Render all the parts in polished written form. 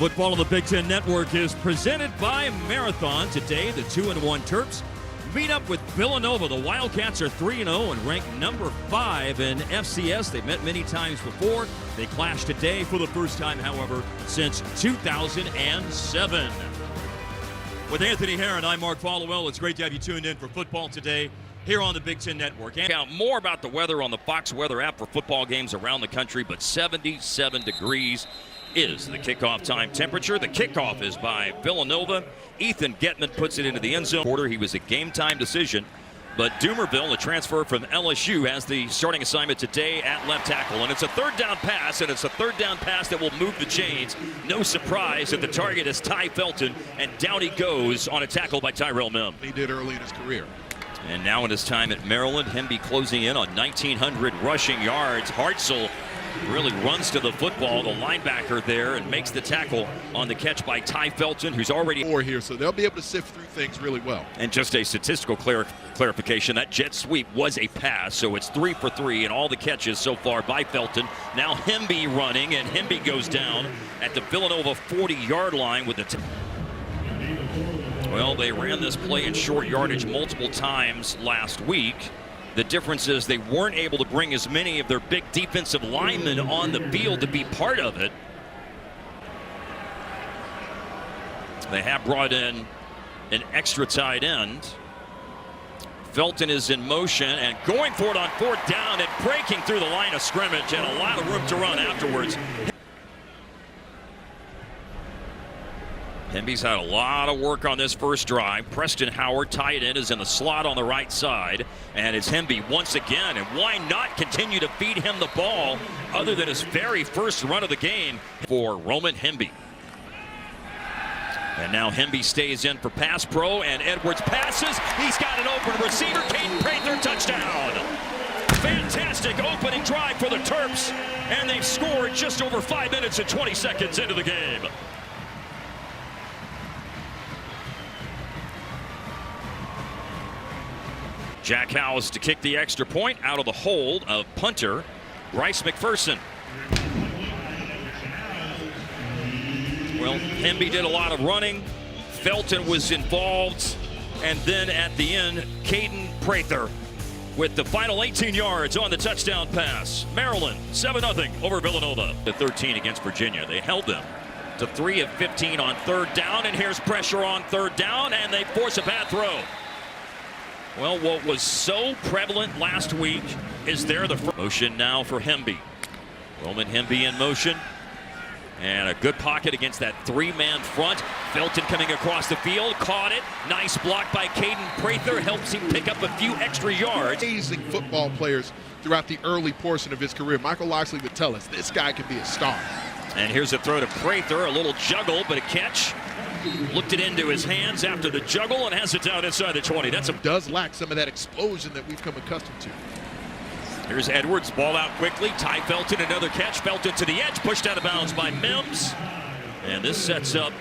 Football on the Big Ten Network is presented by Marathon. Today, the 2-1 Terps meet up with Villanova. The Wildcats are 3-0 and ranked number 5 in FCS. They've met many times before. They clash today for the first time, however, since 2007. With Anthony Herron, I'm Mark Followell. It's great to have you tuned in for football today here on the Big Ten Network. And out more about the weather on the Fox Weather app for football games around the country, but 77 degrees is the kickoff time temperature. The kickoff is by Villanova. Ethan Getman puts it into the end zone. He was a game-time decision, but Doomerville, a transfer from LSU, has the starting assignment today at left tackle. And it's a third down pass, and it's a third down pass that will move the chains. No surprise that the target is Ty Felton, and down he goes on a tackle by Tyrell Mims. He did early in his career. And now in his time at Maryland, Hemby closing in on 1,900 rushing yards. Hartzell really runs to the football, the linebacker there, and makes the tackle on the catch by Ty Felton, who's already here, so they'll be able to sift through things really well. And just a statistical clarification, that jet sweep was a pass, so it's 3 for 3 in all the catches so far by Felton. Now Hemby running, and Hemby goes down at the Villanova 40-yard line with the well, they ran this play in short yardage multiple times last week. The difference is they weren't able to bring as many of their big defensive linemen on the field to be part of it. They have brought in an extra tight end. Felton is in motion and going for it on fourth down and breaking through the line of scrimmage, and a lot of room to run afterwards. Hemby's had a lot of work on this first drive. Preston Howard, tight end, is in the slot on the right side. And it's Hemby once again. And why not continue to feed him the ball other than his very first run of the game for Roman Hemby. And now Hemby stays in for pass pro, and Edwards passes. He's got an open receiver. Caden Prather, touchdown. Fantastic opening drive for the Terps. And they've scored just over 5 minutes and 20 seconds into the game. Jack Howes to kick the extra point out of the hold of punter Bryce McPherson. Well, Hemby did a lot of running. Felton was involved. And then at the end, Caden Prather with the final 18 yards on the touchdown pass. Maryland 7-0 over Villanova. The 13 against Virginia. They held them to 3 of 15 on third down. And here's pressure on third down, and they force a bad throw. Well, what was so prevalent last week is there the motion now for Hemby. Roman Hemby in motion. And a good pocket against that three-man front. Felton coming across the field, caught it. Nice block by Caden Prather, helps him pick up a few extra yards. Amazing football players throughout the early portion of his career. Michael Loxley would tell us this guy can be a star. And here's a throw to Prather, a little juggle, but a catch. Looked it into his hands after the juggle and has it down inside the 20. Does lack some of that explosion that we've come accustomed to. Here's Edwards, ball out quickly. Ty Felton, another catch. Felton to the edge, pushed out of bounds by Mims. And this sets up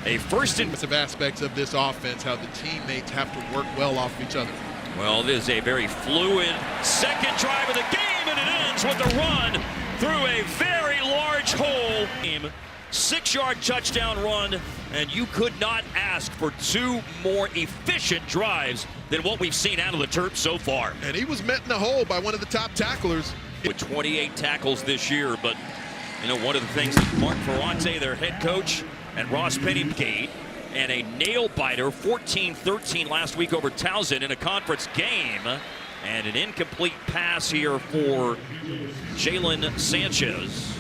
a first and aspects of this offense, how the teammates have to work well off each other. Well, it is a very fluid second drive of the game, and it ends with a run through a very large hole. 6-yard touchdown run, and you could not ask for 2 more efficient drives than what we've seen out of the Terps so far. And he was met in the hole by one of the top tacklers. With 28 tackles this year, but you know, one of the things that Mark Ferrante, their head coach, and Ross Penningate, and a nail-biter, 14-13 last week over Towson in a conference game. And an incomplete pass here for Jalen Sanchez.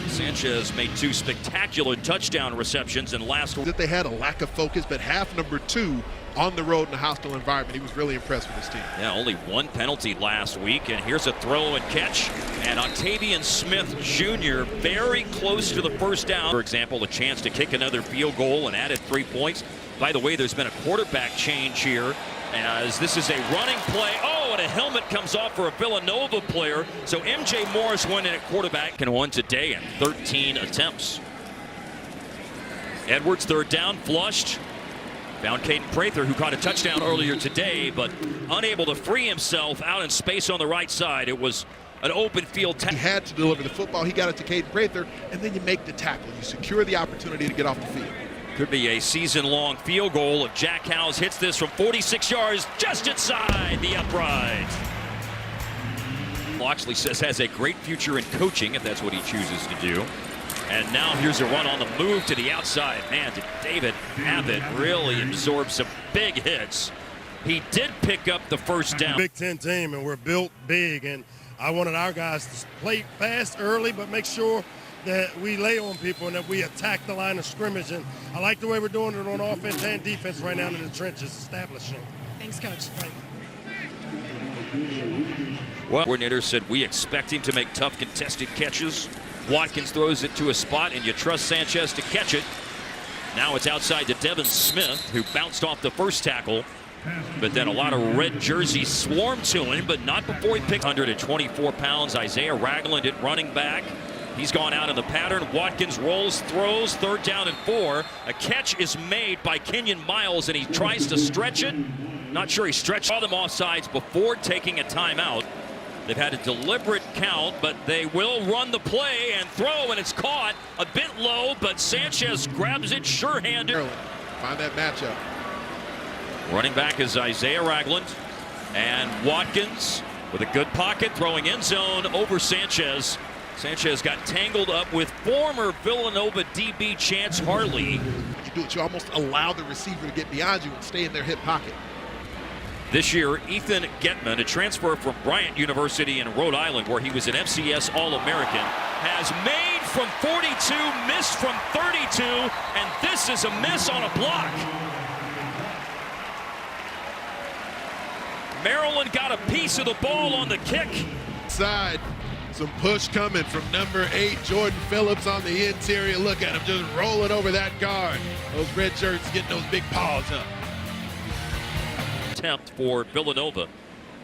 Sanchez made 2 spectacular touchdown receptions in last week. That they had a lack of focus, but half number 2 on the road in a hostile environment. He was really impressed with his team. Yeah, only 1 penalty last week, and here's a throw and catch. And Octavian Smith Jr. very close to the first down. For example, a chance to kick another field goal and added 3 points. By the way, there's been a quarterback change here, as this is a running play. Oh, and a helmet comes off for a Villanova player. So MJ Morris went in at quarterback and won today in 13 attempts. Edwards, third down, flushed. Found Caden Prather, who caught a touchdown earlier today, but unable to free himself out in space on the right side. It was an open field He had to deliver the football. He got it to Caden Prather, and then you make the tackle. You secure the opportunity to get off the field. Could be a season-long field goal if Jack Howes hits this from 46 yards just inside the upright. Loxley says has a great future in coaching if that's what he chooses to do. And now here's a run on the move to the outside. Man, did David Abbott really absorb some big hits. He did pick up the first down. Big Ten team, and we're built big, and I wanted our guys to play fast early, but make sure that we lay on people and that we attack the line of scrimmage. And I like the way we're doing it on offense and defense right now in the trenches, establishing. Thanks, Coach. Well, coordinator said we expect him to make tough contested catches. Watkins throws it to a spot, and you trust Sanchez to catch it. Now it's outside to Devin Smith, who bounced off the first tackle. But then a lot of red jerseys swarmed to him, but not before he picked 124 pounds. Isaiah Ragland at running back. He's gone out in the pattern. Watkins rolls, throws, 3rd down and 4. A catch is made by Kenyon Miles, and he tries to stretch it. Not sure he stretched all them offsides before taking a timeout. They've had a deliberate count, but they will run the play and throw, and it's caught a bit low, but Sanchez grabs it sure-handed. Find that matchup. Running back is Isaiah Ragland, and Watkins with a good pocket, throwing end zone over Sanchez. Sanchez got tangled up with former Villanova DB Chance Hartley. You do it, you almost allow the receiver to get beyond you and stay in their hip pocket. This year, Ethan Getman, a transfer from Bryant University in Rhode Island, where he was an FCS All-American, has made from 42, missed from 32, and this is a miss on a block. Maryland got a piece of the ball on the kick. Side, some push coming from number 8, Jordan Phillips on the interior. Look at him just rolling over that guard. Those red shirts getting those big paws up. Attempt for Villanova.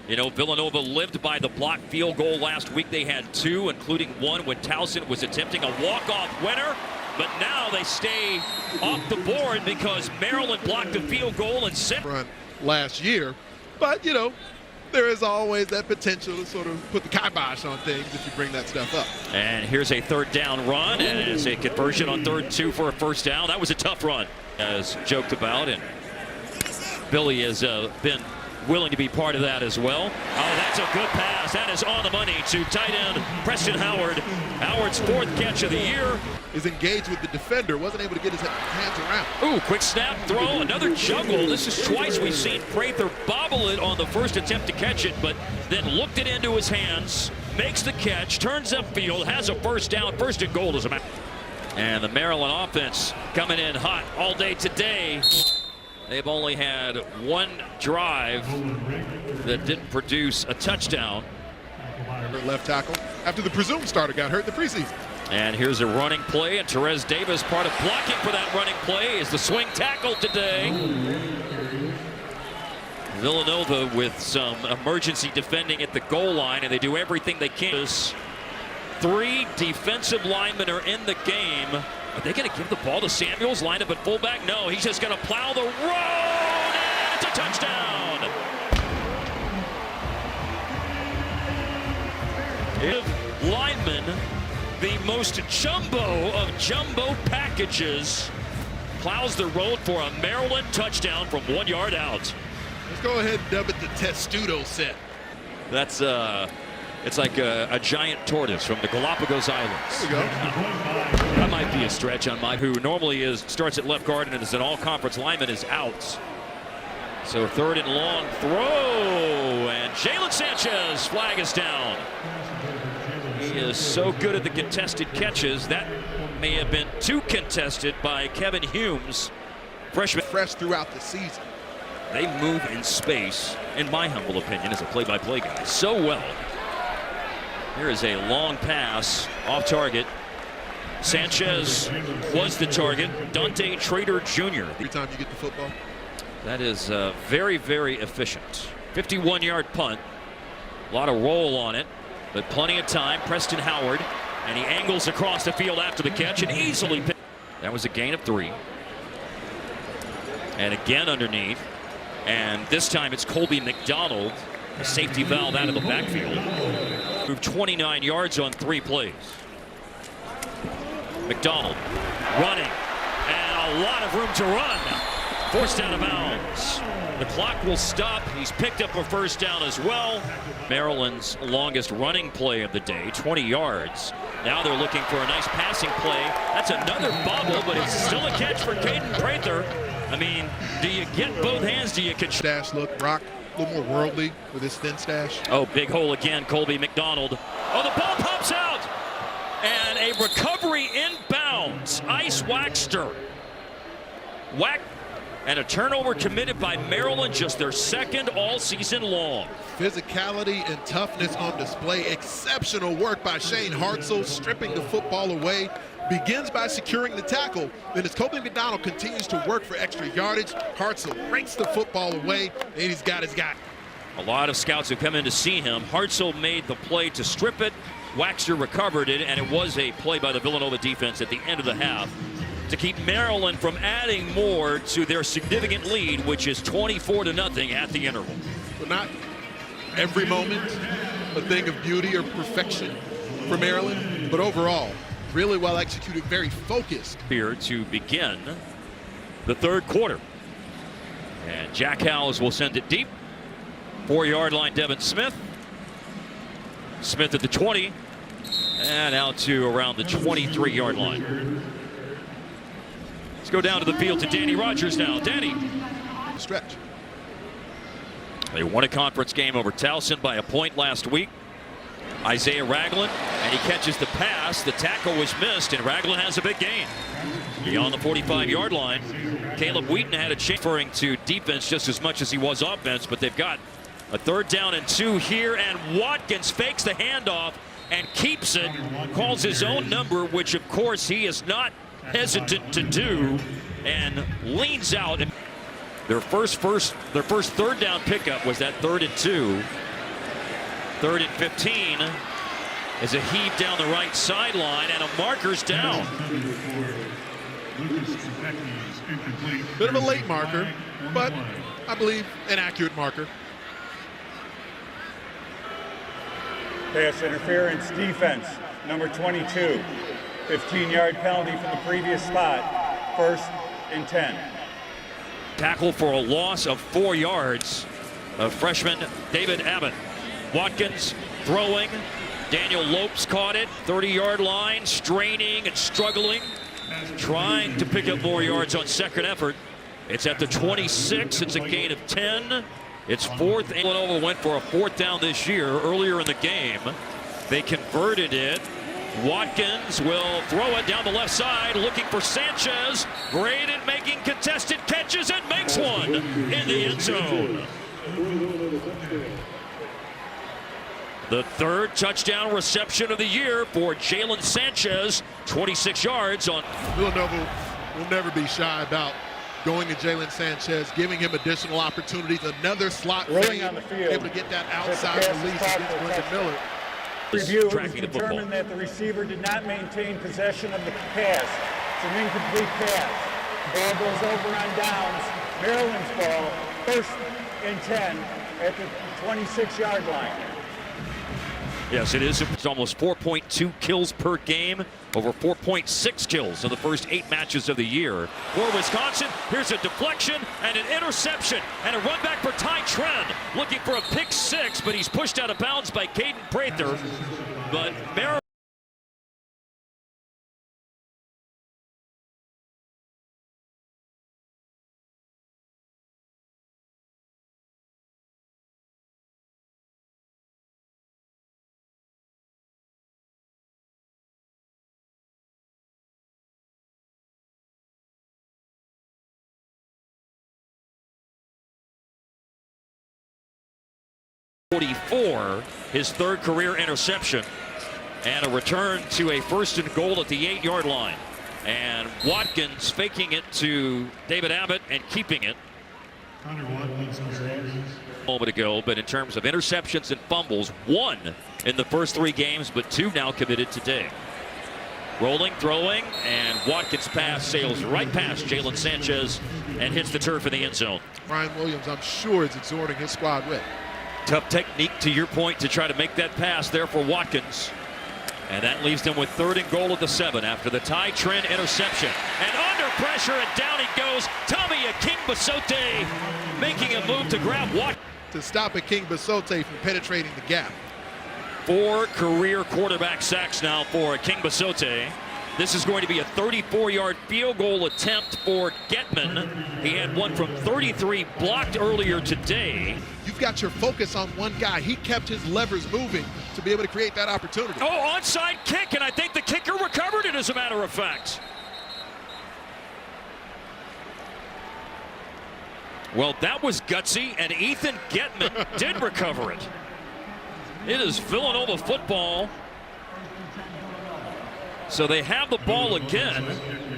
You know, Villanova lived by the block field goal last week. They had 2, including one when Towson was attempting a walk-off winner. But now they stay off the board because Maryland blocked the field goal and sent run last year. But, you know, there is always that potential to sort of put the kibosh on things if you bring that stuff up. And here's a 3rd down run, and it's a conversion on 3rd and 2 for a first down. That was a tough run, as joked about, and Billy has been willing to be part of that as well. Oh, that's a good pass. That is on the money to tight end Preston Howard. Howard's 4th catch of the year. Is engaged with the defender, wasn't able to get his hands around. Ooh, quick snap, throw, another juggle. This is twice we've seen Prather bobble it on the first attempt to catch it, but then looked it into his hands, makes the catch, turns upfield, has a first down, 1st and goal as a matter. And the Maryland offense coming in hot all day today. They've only had 1 drive that didn't produce a touchdown. Left tackle after the presumed starter got hurt in the preseason. And here's a running play, and Terez Davis, part of blocking for that running play, is the swing tackle today. Villanova with some emergency defending at the goal line, and they do everything they can. 3 defensive linemen are in the game. Are they going to give the ball to Samuels, line up at fullback? No, he's just going to plow the road, and it's a touchdown. If linemen, the most jumbo of jumbo packages, plows the road for a Maryland touchdown from 1 yard out. Let's go ahead and dub it the Testudo set. That's it's like a giant tortoise from the Galapagos Islands. There we go. That might be a stretch on Mike, who normally starts at left guard and is an all-conference lineman, is out. So 3rd and long throw, and Jalen Sanchez, flag is down. He is so good at the contested catches. That may have been too contested by Kevin Humes, freshman. Fresh throughout the season. They move in space, in my humble opinion, as a play-by-play guy, so well. Here is a long pass off target. Sanchez was the target. Dante Trader Jr. Every time you get the football. That is very, very efficient. 51-yard punt. A lot of roll on it, but plenty of time. Preston Howard, and he angles across the field after the catch and easily picked. That was a gain of 3. And again underneath. And this time it's Colby McDonald, a safety valve out of the backfield. Moved 29 yards on 3 plays. McDonald running, and a lot of room to run. Forced out of bounds. The clock will stop. He's picked up a first down as well. Maryland's longest running play of the day, 20 yards. Now they're looking for a nice passing play. That's another bobble, but it's still a catch for Caden Prather. I mean, do you get both hands? Do you catch? Stash look, Brock, a little more worldly with his thin stash. Oh, big hole again, Colby McDonald. Oh, the ball pops out. And a recovery inbounds. Ice Waxter. And a turnover committed by Maryland, just their second all season long. Physicality and toughness on display. Exceptional work by Shane Hartzell, stripping the football away. Begins by securing the tackle. Then as Colby McDonald continues to work for extra yardage, Hartzell rakes the football away, and he's got his guy. A lot of scouts have come in to see him. Hartzell made the play to strip it. Waxter recovered it, and it was a play by the Villanova defense at the end of the half to keep Maryland from adding more to their significant lead, which is 24-0 at the interval. But not every moment a thing of beauty or perfection for Maryland, but overall, really well executed, very focused. Here to begin the third quarter. And Jack Howes will send it deep. 4-yard line, Devin Smith. Smith at the 20, and out to around the 23-yard line. Let's go down to the field to Danny Rogers now. Danny. Stretch. They won a conference game over Towson by a point last week. Isaiah Ragland, and he catches the pass. The tackle was missed, and Ragland has a big gain. Beyond the 45-yard line, Caleb Wheaton had a chance referring to defense just as much as he was offense, but they've got a 3rd down and 2 here, and Watkins fakes the handoff and keeps it, calls his own number, which of course he is not hesitant to do, and leans out. Their first 3rd down pickup was that 3rd and 2. 3rd and 15 as a heave down the right sideline, and a marker's down. Bit of a late marker, but I believe an accurate marker. Pass interference defense, number 22. 15-yard penalty from the previous spot. 1st and 10. Tackle for a loss of 4 yards of freshman David Abbott. Watkins throwing. Daniel Lopes caught it. 30-yard line, straining and struggling. Trying to pick up more yards on second effort. It's at the 26. It's a gain of 10. It's 4th. Villanova went for a 4th down this year earlier in the game. They converted it. Watkins will throw it down the left side, looking for Sanchez. Great at making contested catches and makes one in the end zone. The 3rd touchdown reception of the year for Jalen Sanchez. 26 yards on. Villanova will never be shy about going to Jalen Sanchez, giving him additional opportunities. Another slot fade, able to get that outside release against Quentin Miller. Review was determined that the receiver did not maintain possession of the pass. It's an incomplete pass. Ball goes over on downs. Maryland's ball, 1st and 10 at the 26-yard line. Yes, it is. It's almost 4.2 kills per game, over 4.6 kills in the first 8 matches of the year. For Wisconsin, here's a deflection and an interception and a run back for Ty Trent, looking for a pick 6, but he's pushed out of bounds by Caden Prather. But Maryland. His 3rd career interception, and a return to a 1st and goal at the 8-yard line. And Watkins faking it to David Abbott and keeping it. A moment ago, but in terms of interceptions and fumbles, 1 in the first 3 games, but 2 now committed today. Rolling, throwing, and Watkins' pass sails right past Jalen Sanchez and hits the turf in the end zone. Brian Williams, I'm sure, is exhorting his squad with. Tough technique, to your point, to try to make that pass there for Watkins. And that leaves them with 3rd and goal at the 7 after the Ty Trent interception. And under pressure, and down he goes. Tommy Akingbasote making a move to grab Watkins. To stop Akingbasote from penetrating the gap. 4 career quarterback sacks now for Akingbasote. This is going to be a 34-yard field goal attempt for Getman. He had one from 33 blocked earlier today. You've got your focus on one guy. He kept his levers moving to be able to create that opportunity. Oh, onside kick, and I think the kicker recovered it, as a matter of fact. Well, that was gutsy, and Ethan Getman did recover it. It is Villanova football. So they have the ball again.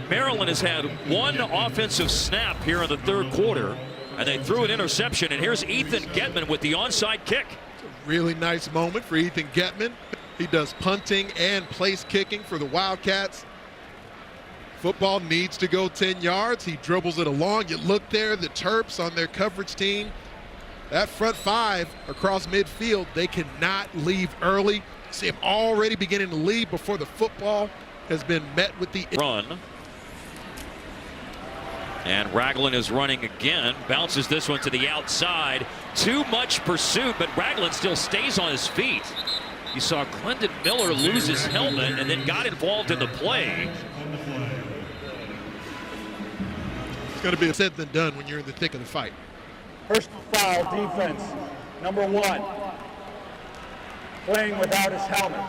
Maryland has had 1 offensive snap here in the 3rd quarter, and they threw an interception. And here's Ethan Getman with the onside kick. It's a really nice moment for Ethan Getman. He does punting and place kicking for the Wildcats. Football needs to go 10 yards. He dribbles it along. You look there, the Terps on their coverage team. That front 5 across midfield, they cannot leave early. See him already beginning to leave before the football has been met with the run. And Ragland is running again. Bounces this one to the outside. Too much pursuit, but Ragland still stays on his feet. You saw Glendon Miller lose his helmet and then got involved in the play. It's going to be said than done when you're in the thick of the fight. First foul, defense, number 1. Playing without his helmet.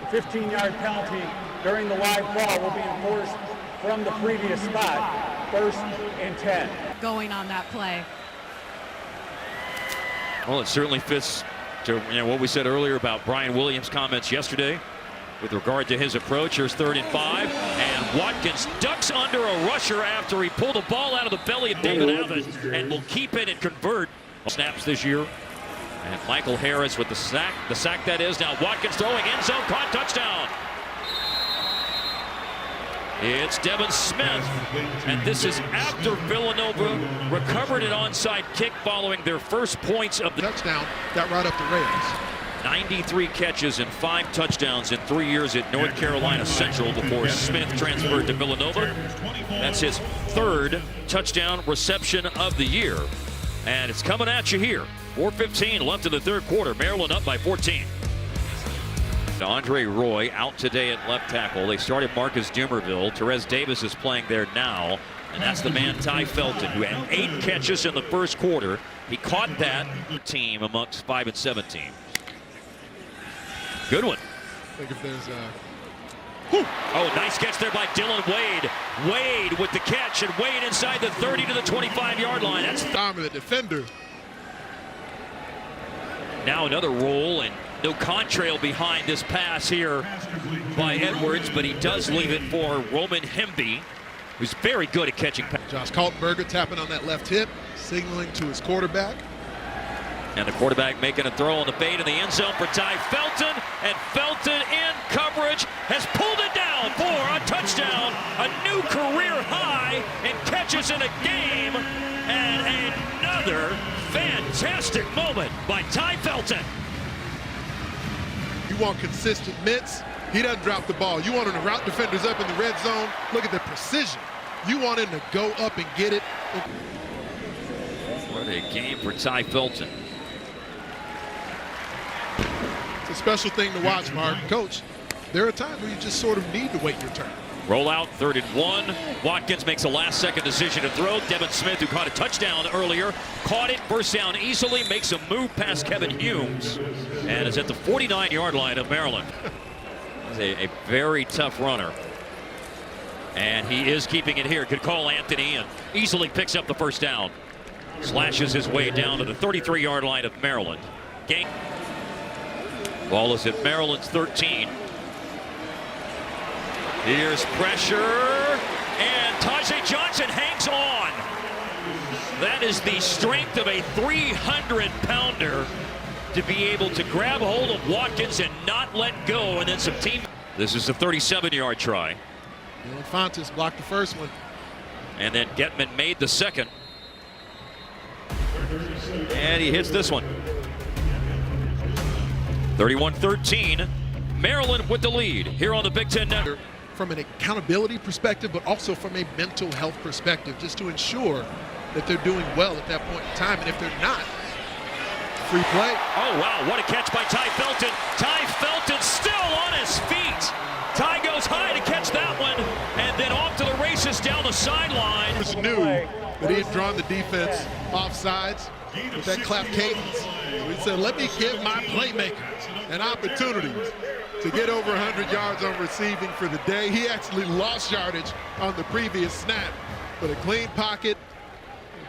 The 15-yard penalty during the live ball will be enforced from the previous spot. 1st and 10. Going on that play. Well, it certainly fits to what we said earlier about Brian Williams' comments yesterday with regard to his approach. Here's 3rd and 5, and Watkins ducks under a rusher after he pulled a ball out of the belly of David Abbott and will keep it and convert. Snaps this year. And Michael Harris with the sack that is. Now Watkins throwing, end zone, caught, touchdown. It's Devin Smith, and this is after Villanova recovered an onside kick following their first points of the touchdown. Got right up the rails. 93 catches and 5 touchdowns in 3 years at North Carolina Central before Smith transferred to Villanova. That's his 3rd touchdown reception of the year. And it's coming at you here. 4:15 left in the 3rd quarter. Maryland up by 14. Andre Roy out today at left tackle. They started Marcus Dumerville. Therese Davis is playing there now. And that's the man Ty Felton, who had 8 catches in the 1st quarter. He caught that team amongst 5 and 7 teams. Good one. I think if there's Oh, nice catch there by Dylan Wade. Wade with the catch, and Wade inside the 30 to the 25-yard line. That's the arm of the defender. Now another roll, and no contrail behind this pass here by Edwards, but he does leave it for Roman Hemby, who's very good at catching passes. Josh Kaltenberger tapping on that left hip, signaling to his quarterback. And the quarterback making a throw on the bait in the end zone for Ty Felton, and Felton in coverage has pulled it down for a touchdown, a new career high in catches in a game, and another fantastic moment by Ty Felton. You want consistent mitts. He doesn't drop the ball. You want him to route defenders up in the red zone. Look at the precision. You want him to go up and get it. What a game for Ty Felton. It's a special thing to watch, Mark. Coach, there are times where you just sort of need to wait your turn. Roll out, 3rd and 1. Watkins makes a last-second decision to throw. Devin Smith, who caught a touchdown earlier, caught it, first down easily, makes a move past Kevin Humes, and is at the 49-yard line of Maryland. He's a very tough runner. And he is keeping it here. Good call, Anthony, and easily picks up the first down. Slashes his way down to the 33-yard line of Maryland. Game. Ball is at Maryland's 13. Here's pressure, and Tajay Johnson hangs on. That is the strength of a 300-pounder to be able to grab hold of Watkins and not let go, and then some team. This is the 37-yard try. Fontes blocked the first one. And then Getman made the second. And he hits this one. 31-13. Maryland with the lead here on the Big Ten Network. From an accountability perspective, but also from a mental health perspective, just to ensure that they're doing well at that point in time. And if they're not, free play. Oh, wow, what a catch by Ty Felton. Ty Felton still on his feet. Ty goes high to catch that one, and then off to the races down the sideline. Just knew that he had drawn the defense off sides with that clap cadence. So he said, let me give my playmakers an opportunity to get over 100 yards on receiving for the day. He actually lost yardage on the previous snap, but a clean pocket.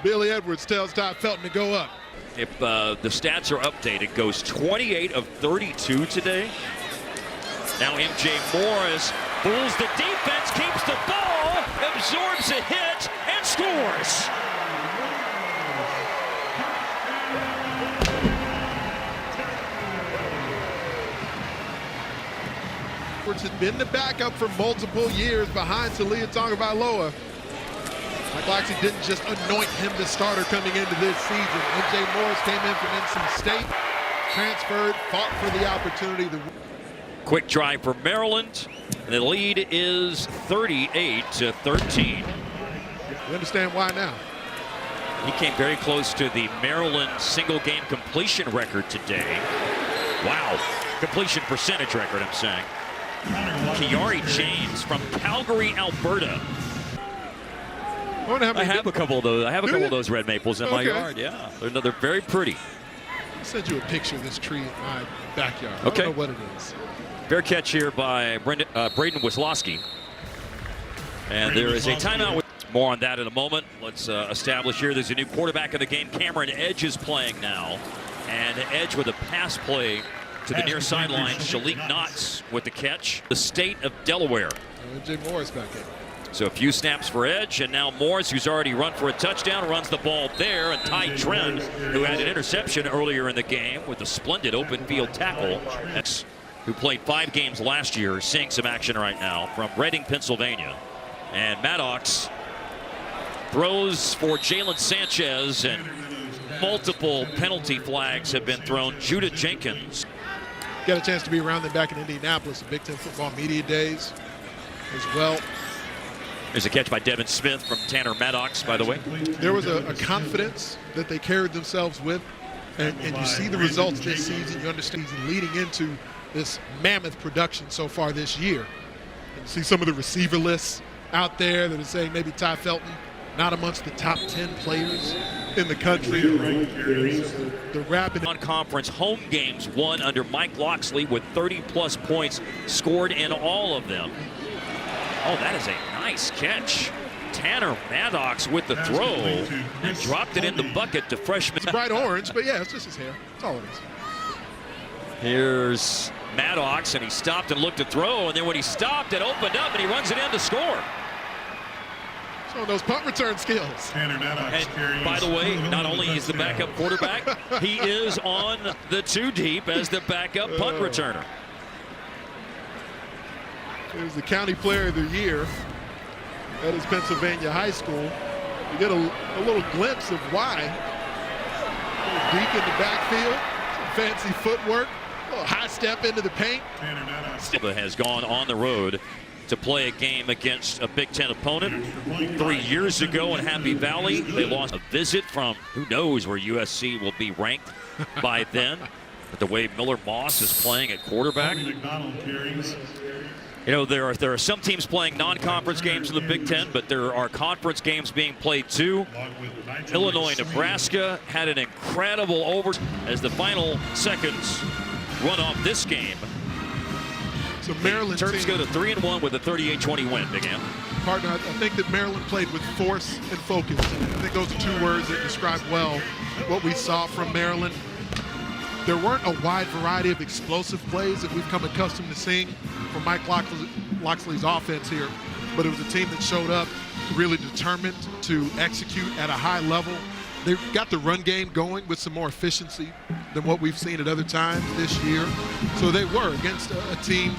Billy Edwards tells Ty Felton to go up. If the stats are updated, goes 28 of 32 today. Now MJ Morris fools the defense, keeps the ball, absorbs a hit, and scores. Edwards had been the backup for multiple years behind Talia Tagovailoa. Mike Locksley didn't just anoint him the starter coming into this season. MJ Morris came in from NC State, transferred, fought for the opportunity. Quick drive for Maryland, and the lead is 38-13. You understand why now? He came very close to the Maryland single game completion record today. Wow, completion percentage record, I'm saying. Kiari James from Calgary, Alberta. I have a couple of those. I have a couple of those red maples in my yard. Yeah, they're very pretty. I'll send you a picture of this tree in my backyard. Okay. I don't know what it is. Fair catch here by Braden Wisłowski. And there is a timeout. More on that in a moment. Let's establish here there's a new quarterback of the game. Cameron Edge is playing now. And Edge with a pass play to the near sideline. Shalik Knotts with the catch. The state of Delaware. MJ Morris back in. So a few snaps for Edge, and now Morris, who's already run for a touchdown, runs the ball there. And Ty Trent, who had an interception earlier in the game with a splendid open field tackle, who played 5 games last year, seeing some action right now from Reading, Pennsylvania. And Maddox throws for Jalen Sanchez, and multiple penalty flags have been thrown. Judah Jenkins. Got a chance to be around them back in Indianapolis, the Big Ten football media days as well. There's a catch by Devin Smith from Tanner Maddox, by the way. There was a confidence that they carried themselves with, and you see the results this season. You understand leading into this mammoth production so far this year. And you see some of the receiver lists out there that are saying maybe Ty Felton not amongst the top 10 players in the country. The rapid Non-conference home games won under Mike Locksley with 30-plus points scored in all of them. Oh, that is a nice catch. Tanner Maddox with the throw and dropped it in the bucket to freshman. It's bright orange, but yeah, it's just his hair. That's all it is. Here's Maddox, and he stopped and looked to throw, and then when he stopped, it opened up, and he runs it in to score. Showing those punt return skills. And by the way, not only is the backup quarterback, he is on the 2 deep as the backup punt returner. Here's the County Player of the Year. That is Pennsylvania High School. You get a little glimpse of why. Deep in the backfield, some fancy footwork, a little high step into the paint. Has gone on the road to play a game against a Big Ten opponent. 3 years ago in Happy Valley, they lost a visit from who knows where USC will be ranked by then. But the way Miller Moss is playing at quarterback. You know, there are some teams playing non-conference games in the Big Ten, but there are conference games being played too. Illinois, Nebraska had an incredible over as the final seconds run off this game. So Maryland Terps go to 3-1 with a 38-20 win, Big Am. Partner, I think that Maryland played with force and focus. I think those are 2 words that describe well what we saw from Maryland. There weren't a wide variety of explosive plays that we've come accustomed to seeing from Mike Locksley's offense here, but it was a team that showed up really determined to execute at a high level. They've got the run game going with some more efficiency than what we've seen at other times this year. So they were against a team